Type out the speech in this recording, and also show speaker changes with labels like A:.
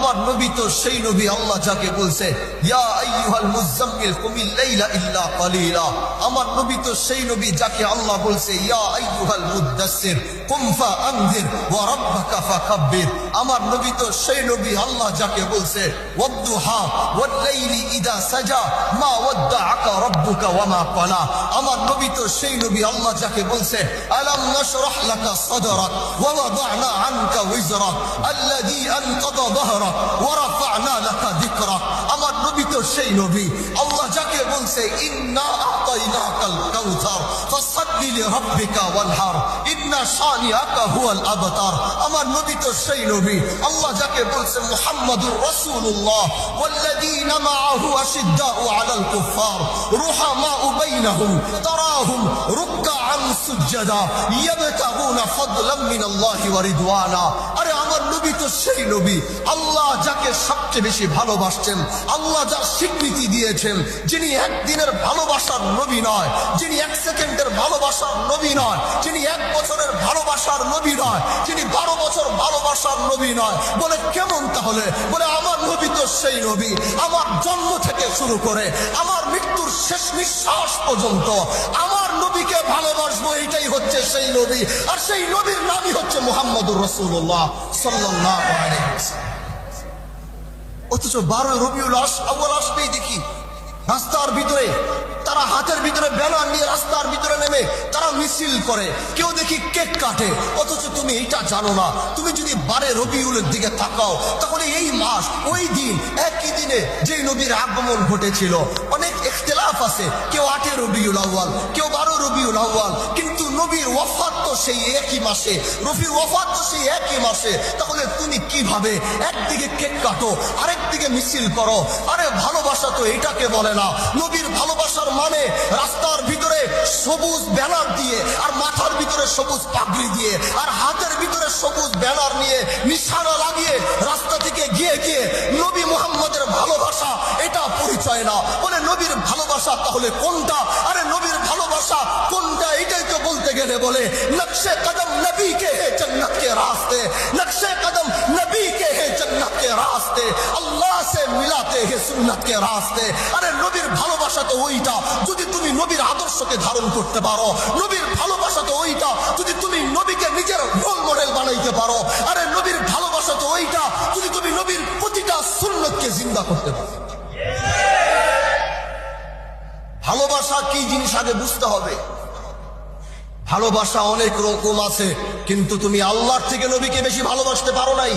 A: আমার নবী তো সেই নবী আল্লাহ যাকে বলছে ইয়া আইয়ুহাল মুযাম্মিল কুমিল লাইলা ইল্লা কালিলা। আমার নবী তো সেই নবী যাকে আল্লাহ বলছে ইয়া আইয়ুহাল মুদ্দাসসির কুম ফাআনযির ওয়া রাব্বাকা ফাকাব্বির। আমার নবী তো সেই নবী আল্লাহ যাকে বলছে ওয়াদ-দুহা ওয়াল লাইলি ইযা সাজা মা ওয়াদ্দাআকা রাব্বুকা ওয়া মা ক্বালা। আমার নবী তো সেই নবী আল্লাহ যাকে বলছে আলাম নাশরাহ লাকা সাদরাক ওয়া ওয়াদা'না আনকা উযরাক আল্লাযী আনকাযা যাহরাক ওয়া রাফা'না লাকা যিকরাক। আমার নবী তো সেই নবী আল্লাহ যাকে বলছে ইন্না আ'তাইনাকাল কাউসার ফাসাল্লি লিরাব্বিকা ওয়ানহার ইন্না শানিআকা হুয়াল আবতার। আমার নবী তো সেই নবী আল্লাহ যাকে বলছে মুহাম্মাদুর রাসূলুল্লাহ ওয়াল্লাযীনা মাআহু আশিদ্দাউ আলাল কুফফার রুহামাউ বাইনাহুম তারাহুম রুকআন সুজদা ইয়াবতাগুনা ফাদলাম মিনাল্লাহি ওয়া রিদওয়ানা। আরে আমার নবী তো সেই নবী আল্লাহ যাকে সবচেয়ে বেশি ভালোবাসছেন, আল্লাহ যার স্বীকৃতি দিয়েছেন, যিনি একদিনের ভালোবাসার নবী নয়, যিনি এক সেকেন্ডের ভালোবাসার নবী নয়, যিনি এক বছরের ভালোবাসার নবী নয়, যিনি 12 বছর ভালোবাসার নবী নয়। বলে কেমন তাহলে? বলে আমার নবী তো সেই নবী আমার জন্ম থেকে শুরু করে আমার মৃত্যুর শেষ নিঃশ্বাস পর্যন্ত আমার নবীকে ভালোবাসবো, এটাই হচ্ছে সেই নবী। আর সেই নবীর নামই হচ্ছে মুহাম্মদুর রাসূলুল্লাহ সাল্লাল্লাহু আলাইহি ওয়াসাল্লাম। অথচ 12 রবিউল আউয়াল আসতেই দেখি রাস্তার ভিতরে তারা হাতের ভিতরে ব্যানার নিয়ে রাস্তার ভিতরে নেমে তারা মিছিল করে, কেউ দেখি কেক কাটে। অথচ তুমি এটা জানো না, তুমি যদি 12 রবিউলের দিকে তাকাও তাহলে এই মাস ওই দিন একই দিনে যেই নবীর আগমন ঘটেছিল। অনেক ইখতিলাফ আছে, কেউ 8 রবিউল আউয়াল, কেউ 12 রবিউল আউয়াল, কিন্তু নবীর ওয়াফাত তো সেই একই মাসে, রফির ওয়াফাত তো সেই একই মাসে। তাহলে তুমি কিভাবে একদিকে কেক কাটো আরেকদিকে মিছিল করো? আরে ভালোবাসা তো এটাকে বলে না। নবীর ভালোবাসার মানে রাস্তার ভিতরে সবুজ ব্যানার দিয়ে আর মাথার ভিতরে সবুজ পাগড়ি দিয়ে আর হাতের ভিতরে সবুজ ব্যানার নিয়ে নিশানা লাগিয়ে রাস্তা থেকে গিয়ে গিয়ে নবী মুহাম্মদের ভালোবাসা এটা পরিচয় না। বলে নবীর ভালোবাসা তাহলে কোনটা? আরে নবীর ভালোবাসা কোনটা এটাই তো বলতে গেলে বলে নকশে কদম নবী কে হে জন্নত के रास्ते, नक्शे कदम नबी के है जन्नत के रास्ते, अल्लाह से मिलाते हैं सुन्नत के रास्ते। अरे নবীর ভালোবাসা তো ওইটা যদি তুমি নবীর আদর্শকে ধারণ করতে পারো, নবীর ভালোবাসা তো ওইটা যদি তুমি নবীকে নিজের রোল মডেল বানাইতে পারো। আরে নবীর ভালোবাসা তো ওইটা যদি তুমি নবীর প্রতিটা সুন্নতকে জিন্দা করতে পারো। ভালোবাসা কি জিনিস আগে বুঝতে হবে। ভালোবাসা অনেক রকম আছে, কিন্তু তুমি আল্লাহর থেকে নবীকে বেশি ভালোবাসতে পারো নাই।